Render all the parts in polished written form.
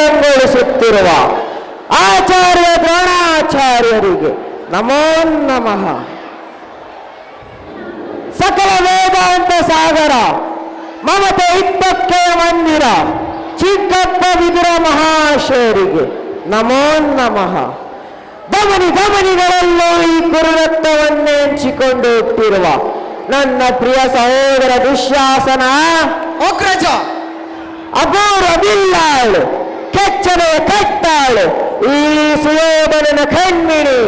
ಕಂಗೊಳಿಸುತ್ತಿರುವ ಆಚಾರ್ಯ ದ್ರೋಣಾಚಾರ್ಯರಿಗೆ ನಮೋ ನಮಃ. ಸಕಲ ವೇದಾಂತ ಸಾಗರ ಮಮತೆ ಇಪ್ಪಕ್ಕೆ ಮಂದಿರ ಚಿಕ್ಕಪ್ಪ ವಿದುರ ಮಹಾಶಯರಿಗೆ ನಮೋ ನಮಃ. ಧಮನಿಗಳಲ್ಲೂ ಈ ಕುರುರತ್ವವನ್ನೇ ಹಂಚಿಕೊಂಡು ಹುಟ್ಟಿರುವ ನನ್ನ ಪ್ರಿಯ ಸಹೋದರ ದುಶ್ಯಾಸನ ಅಗ್ರಜ, ಅಪೂರ್ವ ಬಿಲ್ಲಾಳು, ಕೆಚ್ಚನೆಯ ಕಟ್ಟಾಳು, ಈ ಸುಯೋಧನನ ಕಣ್ಮಿಣಿ,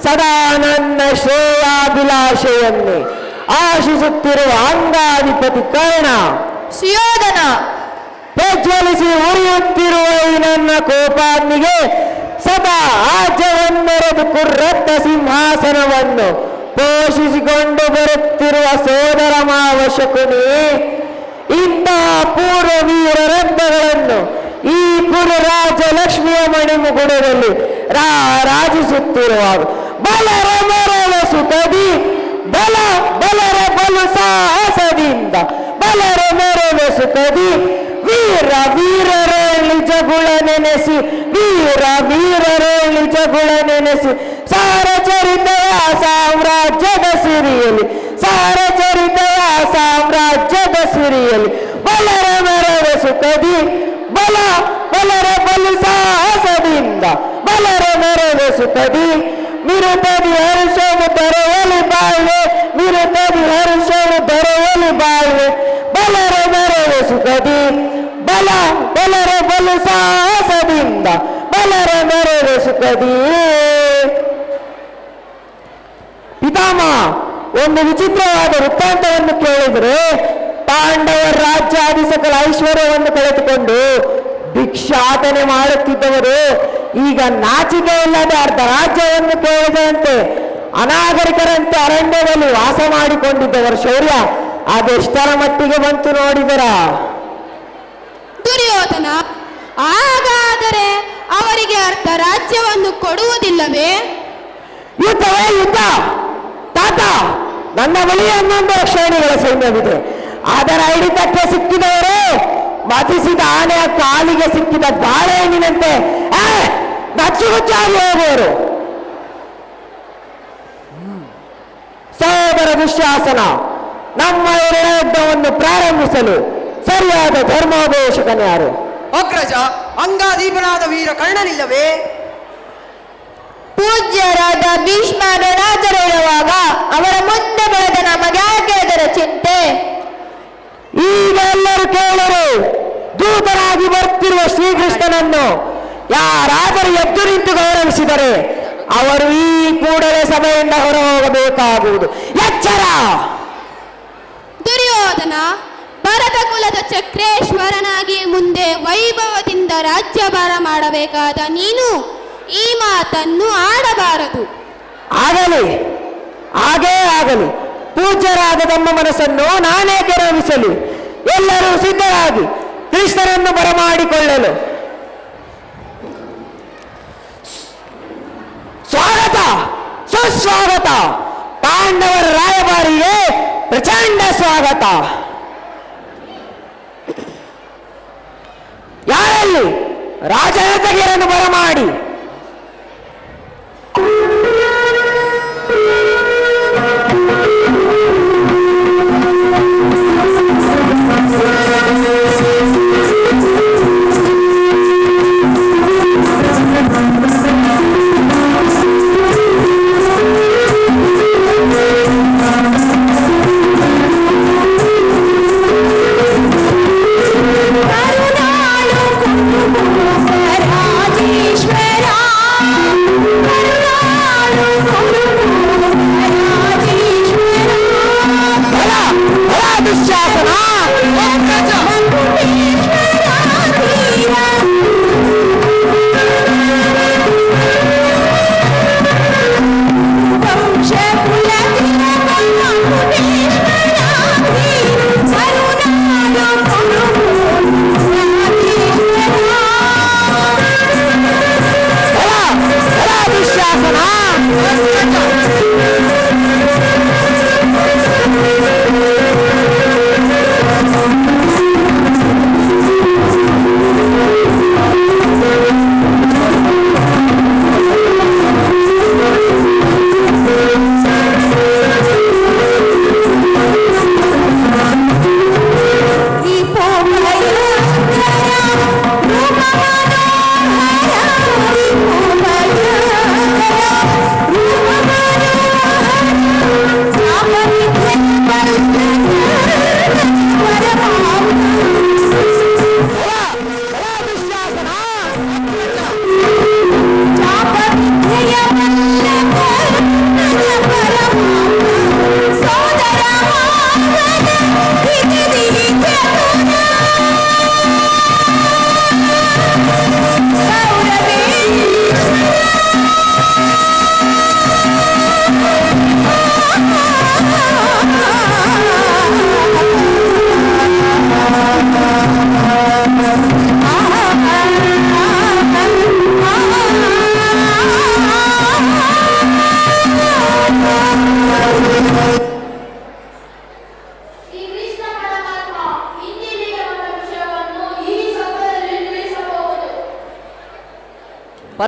ಸದಾ ನನ್ನ ಶ್ರೇಯಾಭಿಲಾಷೆಯನ್ನೇ ಆಶಿಸುತ್ತಿರುವ ಅಂಗಾಧಿಪತಿ ಕರ್ಣ, ಸುಯೋಧನ, ಪ್ರಜ್ವಲಿಸಿ ಉರಿಯುತ್ತಿರುವ ಈ ನನ್ನ ಕೋಪಾಗ್ನಿಗೆ ಸದಾ ರಾಜ್ಯವನ್ನೆರೆದು ಕುರ್ರತ್ತ ಸಿಂಹಾಸನವನ್ನು ಪೋಷಿಸಿಕೊಂಡು ಬರುತ್ತಿರುವ ಸೋದರ ಮಾವ ಶಕುನಿ, ಇಂತಹ ಪೂರ್ವ ವೀರ ರತ್ನಗಳನ್ನು ಈ ಪುರರಾಜ ಲಕ್ಷ್ಮಿಯ ಮಣಿಮುಗುಡದಲ್ಲಿ ರಾಜಿಸುತ್ತಿರುವಾಗ ಬಲರ ಮರಳ ಸುಖದಿ ಬಲರ ಬಲು ಸಾಹಸದಿಂದ ಬಲರ ಮರಳ ಸುಖದಿ ವೀರರೇಳಿ ಜಗುಳ ನೆನೆಸಿ ವೀರರೇಳಿ ಜಗುಳ ನೆನೆಸಿ ಸಾರಚರಿತೆಯ ಸಾಮ್ರಾಜ್ಯದ ಸಿರಿಯಲಿ ಸಾರಚರಿತೆಯ ಸಾಮ್ರಾಜ್ಯದ ಸಿರಿಯಲಿ ಬಲರ ಮರಳ ಸುಖದಿ ಬಲರ ಬಲು ಸಾಹಸದಿಂದ ಬಲರ ಮರಳ ಸುಖದಿ ಮಿರುತದಿ ಹರ್ಷವು ದೊರೆಯಲಿ ಬಾಳ್ವೆ ಮಿರುತದಿ ಹರ್ಷವು ದೊರೆಯಲಿ ಬಾಳ್ವೆ ಬಲರ ಮರಳ ಸುಖದಿ ಬಲರ ಬಲು ಸಾಹಸದಿಂದ ಬಲರ ಮರಳ ಸುಖದಿ. ಪಿತಾಮಹ, ಒಂದು ವಿಚಿತ್ರವಾದ ವೃತ್ತಾಂತವನ್ನು ಕೇಳಿದರೆ ಪಾಂಡವರ ರಾಜ್ಯಾದಿ ಸಕಲ ಐಶ್ವರ್ಯವನ್ನು ಕಳೆದುಕೊಂಡು ಭಿಕ್ಷಾಟನೆ ಮಾಡುತ್ತಿದ್ದವರು ಈಗ ನಾಚಿಕೆ ಇಲ್ಲದೆ ಅರ್ಧ ರಾಜ್ಯವನ್ನು ಕೇಳಿದಂತೆ ಅನಾಗರಿಕರಂತೆ ಅರಣ್ಯದಲ್ಲಿ ವಾಸ ಮಾಡಿಕೊಂಡಿದ್ದವರ ಶೌರ್ಯ ಅದೆಷ್ಟರ ಮಟ್ಟಿಗೆ ಬಂತು ನೋಡಿದರ. ದುರ್ಯೋಧನ, ಹಾಗಾದರೆ ಅವರಿಗೆ ಅರ್ಧ ರಾಜ್ಯವನ್ನು ಕೊಡುವುದಿಲ್ಲವೇ? ಯುದ್ಧವೇ ಯುದ್ಧ ತಾತ, ನನ್ನ ಬಳಿ 11 ಶ್ರೇಣಿಗಳ ಸೈನ್ಯವಿದೆ. ಅದರ ಹಿಡಿತಕ್ಕೆ ಸಿಕ್ಕಿದವರು ಮತಿಸಿದ ಆನೆಯ ಕಾಲಿಗೆ ಸಿಕ್ಕಿದ ಬಾಳೆಹಣ್ಣಿನಂತೆ ನಚ್ಚುಗುಚ್ಚಾಗಿ ಹೋಗುವರು. ಸಹೋದರ ದುಶ್ಯಾಸನ, ನಮ್ಮ ಯುದ್ಧವನ್ನು ಪ್ರಾರಂಭಿಸಲು ಸರಿಯಾದ ಧರ್ಮೋಪದೇಶಕನು ಯಾರು? ಅಗ್ರಜ, ಅಂಗಾದೀಪನಾದ ವೀರ ಕರ್ಣನಿಲ್ಲವೇ? ಪೂಜ್ಯರಾದ ಭೀಷ್ಮ ದ್ರೋಣಾಚಾರ್ಯರಿರುವಾಗ ಅವರ ಮುಂದೆ ಬೆಳೆದ ನಮಗ್ಯಾಕೆ ಅದರ ಚಿಂತೆ? ಈಗ ಎಲ್ಲರೂ ಕೇಳರು, ದೂತರಾಗಿ ಬರ್ತಿರುವ ಶ್ರೀಕೃಷ್ಣನನ್ನು ಯಾರಾದರೂ ಎದ್ದು ನಿಂತು ಗೌರವಿಸಿದರೆ ಅವರು ಈ ಕೂಡಲೇ ಸಭೆಯಿಂದ ಹೊರ ಹೋಗಬೇಕಾಗುವುದು. ಎಚ್ಚರ! ದುರ್ಯೋಧನ, ಭರತ ಕುಲದ ಚಕ್ರೇಶ್ವರನಾಗಿ ಮುಂದೆ ವೈಭವದಿಂದ ರಾಜ್ಯಭಾರ ಮಾಡಬೇಕಾದ ನೀನು ಈ ಮಾತನ್ನು ಆಡಬಾರದು. ಆಗಲಿ, ಹಾಗೇ ಆಗಲಿ. ಪೂಜ್ಯರಾದ ತಮ್ಮ ಮನಸ್ಸನ್ನು ನಾನೇ ಕೆರವಿಸಲಿ. ಎಲ್ಲರೂ ಸಿದ್ಧರಾಗಿ ಕೃಷ್ಣನನ್ನು ಬರಮಾಡಿಕೊಳ್ಳಲು. ಸ್ವಾಗತ, ಸುಸ್ವಾಗತ. ಪಾಂಡವರ ರಾಯಭಾರಿಗೆ ಪ್ರಚಂಡ ಸ್ವಾಗತ. ಯಾರಲ್ಲಿ ರಾಜನತಗಿರನ್ನು ಬರಮಾಡಿ. ಕರುಣಾಳು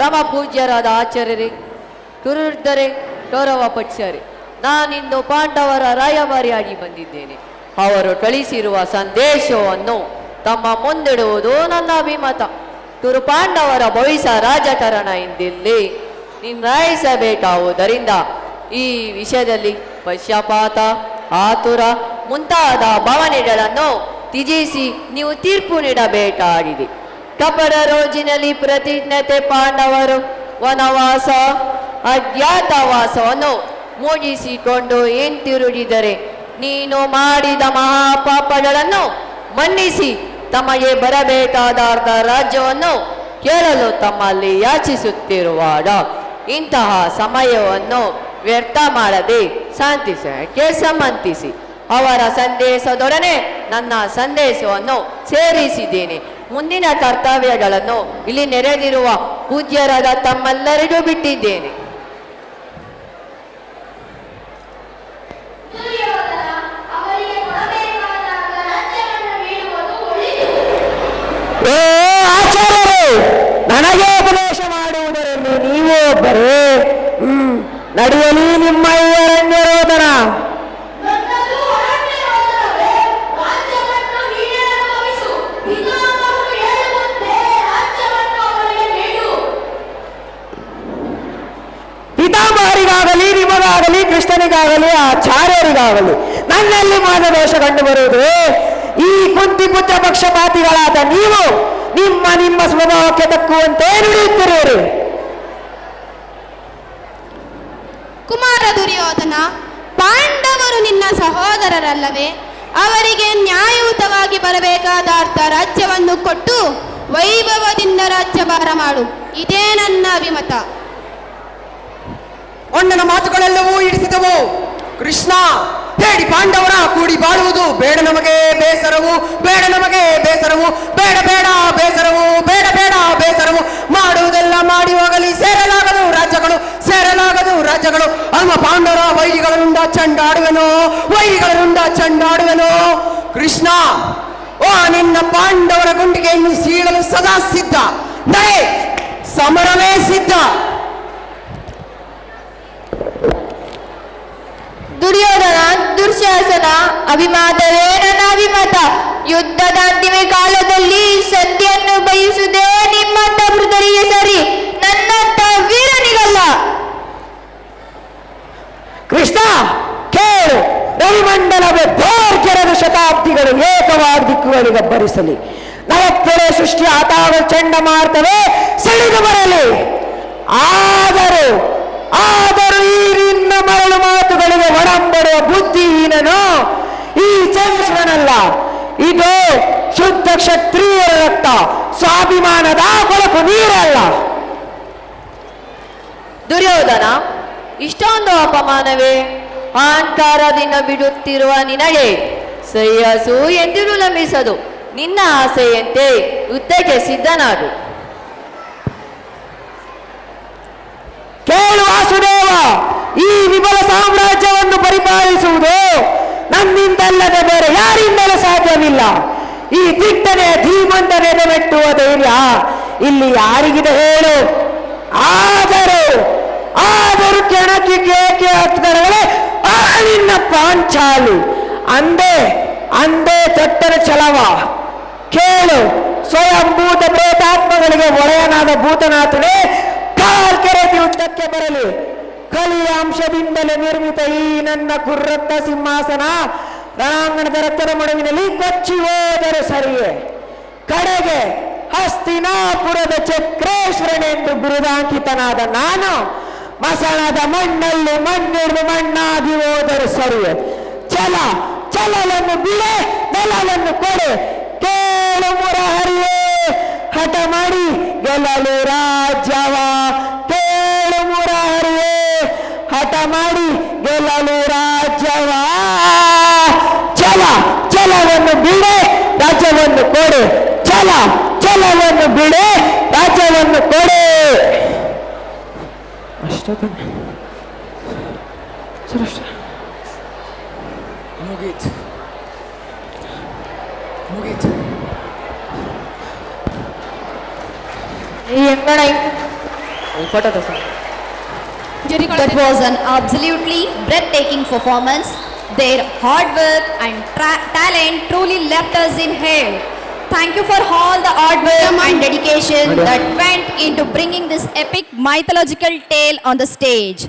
ಪರಮ ಪೂಜ್ಯರಾದ ಆಚಾರ್ಯರೇ, ಕುರುರ್ಧರೆ, ಗೌರವ ಪಕ್ಷರೇ, ನಾನಿಂದು ಪಾಂಡವರ ರಾಯಭಾರಿಯಾಗಿ ಬಂದಿದ್ದೇನೆ. ಅವರು ಕಳಿಸಿರುವ ಸಂದೇಶವನ್ನು ತಮ್ಮ ಮುಂದಿಡುವುದು ನನ್ನ ಅಭಿಮತ. ಕುರು ಪಾಂಡವರ ಭವಿಷ್ಯ ರಾಜಕಾರಣ ಎಂದಿಲ್ಲಿ ನಿರ್ಣಯಿಸಬೇಕಾಗುವುದರಿಂದ ಈ ವಿಷಯದಲ್ಲಿ ಪಶ್ಚಾತ್ತಾಪ, ಆತುರ ಮುಂತಾದ ಭಾವನೆಗಳನ್ನು ತ್ಯಜಿಸಿ ನೀವು ತೀರ್ಪು ನೀಡಬೇಕಾಗಿದೆ. ಕಪಟ ರೋಜಿನಲ್ಲಿ ಪ್ರತಿಜ್ಞತೆ ಪಾಂಡವರು ವನವಾಸ ಅಜ್ಞಾತವಾಸವನ್ನು ಮುಗಿಸಿಕೊಂಡು ಹಿಂತಿರುಗಿದರೆ ನೀನು ಮಾಡಿದ ಮಹಾಪಾಪಗಳನ್ನು ಮನ್ನಿಸಿ ತಮಗೆ ಬರಬೇಕಾದ ಅರ್ಧ ರಾಜ್ಯವನ್ನು ಕೇಳಲು ತಮ್ಮಲ್ಲಿ ಯಾಚಿಸುತ್ತಿರುವಾಗ ಇಂತಹ ಸಮಯವನ್ನು ವ್ಯರ್ಥ ಮಾಡದೆ ಶಾಂತಿಸಕ್ಕೆ ಸಮ್ಮತಿಸಿ ಅವರ ಸಂದೇಶದೊಡನೆ ನನ್ನ ಸಂದೇಶವನ್ನು ಸೇರಿಸಿದ್ದೇನೆ. ಮುಂದಿನ ಕರ್ತವ್ಯಗಳನ್ನು ಇಲ್ಲಿ ನೆರೆದಿರುವ ಪೂಜ್ಯರಾದ ತಮ್ಮೆಲ್ಲರಿಗೂ ಬಿಟ್ಟಿದ್ದೇನೆ. ಏ ಆಚಾರ್ಯರೇ, ನನಗೆ ಉಪದೇಶ ಮಾಡುವುದರಲ್ಲಿ ನೀವು ಒಬ್ಬರೇ. ನಡೆಯಲಿ ನಿಮ್ಮ ಈ ಅರಣ್ಯರೋಧನ. ಪಿತಾಮಹರಿಗಾಗಲಿ ನಿಮಗಾಗಲಿ ಕೃಷ್ಣನಿಗಾಗಲಿ ಆಚಾರ್ಯರಿಗಾಗಲಿ ನನ್ನಲ್ಲಿ ಮಾರ್ಗದೋಷ ಕಂಡು ಬರುವುದು ಈ ಕುಂತಿ ಪುತ್ರ ಪಕ್ಷಪಾತಿಗಳಾದ ನೀವು ನಿಮ್ಮ ನಿಮ್ಮ ಸ್ವಭಾವಕ್ಕೆ ತಕ್ಕುವಂತೆ ನುಡಿಯುತ್ತಿರುವಿರಿ. ಕುಮಾರ ದುರ್ಯೋಧನ, ಪಾಂಡವರು ನಿನ್ನ ಸಹೋದರರಲ್ಲವೇ? ಅವರಿಗೆ ನ್ಯಾಯಯುತವಾಗಿ ಬರಬೇಕಾದ ಅರ್ಧ ರಾಜ್ಯವನ್ನು ಕೊಟ್ಟು ವೈಭವದಿಂದ ರಾಜ್ಯಭಾರ ಮಾಡು. ಇದೇ ನನ್ನ ಅಭಿಮತ. ಅಣ್ಣನ ಮಾತುಗಳೆಲ್ಲವೂ ಇಡಿಸಿದವು. ಕೃಷ್ಣ, ಹೇಳಿ ಪಾಂಡವರ ಕೂಡಿ ಬಾಳುವುದು ಬೇಡ ನಮಗೆ ಬೇಸರವು, ಬೇಡ ನಮಗೆ ಬೇಸರವು, ಬೇಡ ಬೇಡ ಬೇಸರವು, ಬೇಡ ಬೇಡ ಬೇಸರವು, ಮಾಡುವುದೆಲ್ಲ ಮಾಡಿ ಹೋಗಲಿ, ಸೇರಲಾಗದು ರಾಜ್ಯಗಳು, ಸೇರಲಾಗದು ರಾಜ್ಯಗಳು. ಅಲ್ಮ ಪಾಂಡವರ ವೈರಿಗಳಿಂದ ಚಂಡಾಡುವೆನೋ, ವೈರಿಗಳಿಂದ ಚಂಡಾಡುವೆನೋ. ಕೃಷ್ಣ, ಓ ನಿನ್ನ ಪಾಂಡವರ ಗುಂಡಿಗೆಯನ್ನು ಸೀಳಲು ಸದಾ ಸಿದ್ಧ, ನಡೆ ಸಮರವೇ ಸಿದ್ಧ. ದುರ್ಯೋಧನ, ದುಶ್ಯಾಸನ ಅಭಿಮತವೇ ನನ್ನ ಅಭಿಮತ. ಯುದ್ಧದ ಅಂತಿಮ ಕಾಲದಲ್ಲಿ ಸತ್ಯನ್ನು ಬಯಸುವುದೇ ನಿಮ್ಮಂತ ವೃದ್ಧರಿಗೆ ಸರಿ, ನನ್ನಂತ ವೀರನಿಗಲ್ಲ. ಕೃಷ್ಣ ಕೇಳು, ರವಿಮಂಡಲವೇ ಭೋರ್ಗೆರದು ಶತಾಬ್ದಿಗಳು ಏಕವಾದ ದಿಕ್ಕುಗಳಿಗೆ ಅಬ್ಬರಿಸಲಿ. ನವಪ್ಪೊರೆ ಸೃಷ್ಟಿ ಆತಾವ ಚಂಡಮಾರುತವೇ ಸೆಳೆದು ಬರಲಿ. ಆದರೂ ಈ ನಿನ್ನ ಮರಳು ಮಾತುಗಳಿಗೆ ಒಡಂಬಡುವ ಬುದ್ಧಿಹೀನನು ಈ ಚಂದ್ರನಲ್ಲ. ಇದು ಶುದ್ಧ ಕ್ಷತ್ರಿಯರ ರಕ್ತ, ಸ್ವಾಭಿಮಾನದ ಕೊಳಕು ನೀರಲ್ಲ. ದುರ್ಯೋಧನ, ಇಷ್ಟೊಂದು ಅಪಮಾನವೇ? ಅಹಂಕಾರದಿಂದ ಬಿಡುತ್ತಿರುವ ನಿನಗೆ ಶ್ರೇಯಸ್ಸು ಎಂದಿಗೂ ಲಂಬಿಸದು. ನಿನ್ನ ಆಸೆಯಂತೆ ಯುದ್ಧಕ್ಕೆ ಸಿದ್ಧನಾಗು. ಕೇಳು ವಾಸುದೇವ, ಈ ವಿಮಲ ಸಾಮ್ರಾಜ್ಯವನ್ನು ಪರಿಪಾಲಿಸುವುದು ನನ್ನಿಂದಲ್ಲದೆ ಬೇರೆ ಯಾರಿಂದಲೂ ಸಾಧ್ಯವಿಲ್ಲ. ಈ ದಿಟ್ಟನೆ ಧೀಮಂತನೆ ಎದೆಮೆಟ್ಟುವ ಧೈರ್ಯ ಇಲ್ಲಿ ಯಾರಿಗಿದೆ ಹೇಳು? ಆದರೂ ಕೆಣಕಿ ಕೇಕೆ ಹತ್ತರಗಳೇ ಆ ನಿನ್ನ ಪಾಂಚಾಲಿ ಅಂದೇ ಚಟ್ಟರ ಛಲವ. ಕೇಳು, ಸ್ವಯಂಭೂತ ಪ್ರೇತಾತ್ಮಗಳಿಗೆ ಒಡೆಯನಾದ ಭೂತನಾಥನೇ ಕಾಲ್ಕೆರೆತಿ ಯುದ್ಧಕ್ಕೆ ಬರಲಿ. ಕಲಿಯ ಅಂಶದಿಂದಲೇ ನಿರ್ಮಿತ ಈ ನನ್ನ ಕುರ್ರತ್ತ ಸಿಂಹಾಸನ ರಣಾಂಗಣದ ರಕ್ತದ ಮಡುವಿನಲ್ಲಿ ಕೊಚ್ಚಿ ಹೋದರೆ ಸರಿಯೇ. ಕಡೆಗೆ ಹಸ್ತಿನಾಪುರದ ಚಕ್ರೇಶ್ವರನೆಂದು ಬಿರುದಾಂಕಿತನಾದ ನಾನು ಮಸಣದ ಮಣ್ಣಲ್ಲಿ ಮಣ್ಣಿಡಿದು ಮಣ್ಣಾಗಿ ಹೋದರೆ ಸರಿಯೇ. ಛಲವನ್ನು ಬಿಡೆ, ನೆಲವನ್ನು ಕೊಡೆ. ಕೇಳು ಮುರಹರಿಯೇ, ಹಠ ಮಾಡಿ ಗೆಲ್ಲಲು ರಾಜ್ಯವ. ಕೇಳು ಮುರಹರಿಯೇ, ಹಠ ಮಾಡಿ ಗೆಲ್ಲಲು ರಾಜ್ಯವ. ಛಲವನ್ನು ಬಿಡೆ, ರಾಜ್ಯವನ್ನು ಕೊಡೆ. ಛಲವನ್ನು ಬಿಡೆ, ರಾಜ್ಯವನ್ನು ಕೊಡೆ. ಮುಗೀತು. ಎಂಗಣ ಫೋಟೋ ತೋರಿಸ. That was an absolutely breathtaking performance. Their hard work and talent truly left us in awe. Thank you for all the hard work and dedication that went into bringing this epic mythological tale on the stage.